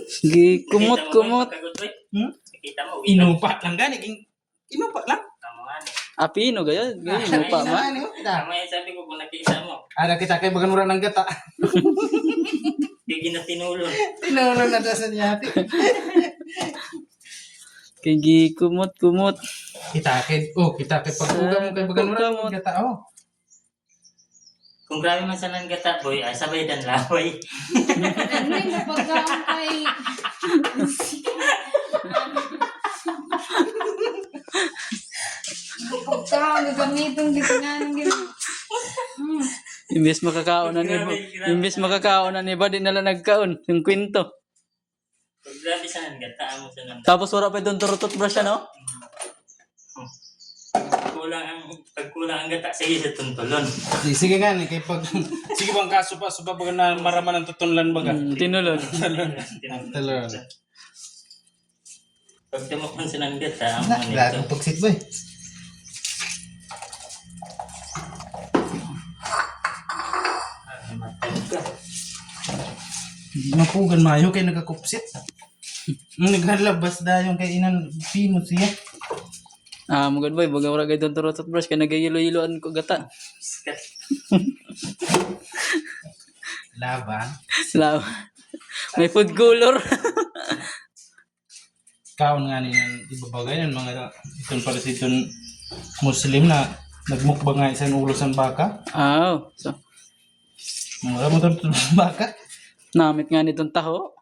Gi kumot-kumot. Nakita mo, Inupa lang gani. Inupa lang. tama nga ni. Apino gaya, gaya pa ma. Tama yung sabi ko kung nakita mo. Ada kita kay bagan mura ng gata. Bigyan na tinulon. Tinulong na sa niya. Kay gi kumot-kumot. Kita kay pagkuga mo kay bagan mura ng gata oh. Kung grabe man sa nanggata, boy, ay sabay dan laway. Ano yung napagkaon kay... Pagkaon, gagamitin dito nga ng gano'n. Imbes makakaon na ni ba, imbes makakaon na ni ba, di nala nagkaon. Yung kwento. Kung grabe sa nanggata, mo sa nanggata. Tapos wala pa itong turutot brush no? Pagkulang ang gata, sige sa tuntulon. Sige nga ni kay pag sige bang kaso pa so pag na maraman ng tutunlan baga. Tinulon. Talon. Pag tumakon sa nanggata, ang Na, manito. lahat ng pagsit boy. Matag ka. Mapugan mayo kay nagakupsit. Naghalabas dayon kay inan pimot siya. Mugad boy, baga wala kay itong turutot brush, kaya nagayilo-yiloan ko gata. Laban. Slaw. May food color. Kaon nga ni ibabagay ng mga itong para sa itong Muslim na nagmukbang nga isang ulo sa baka. So, Mga mo itong baka. namit nga nitong taho.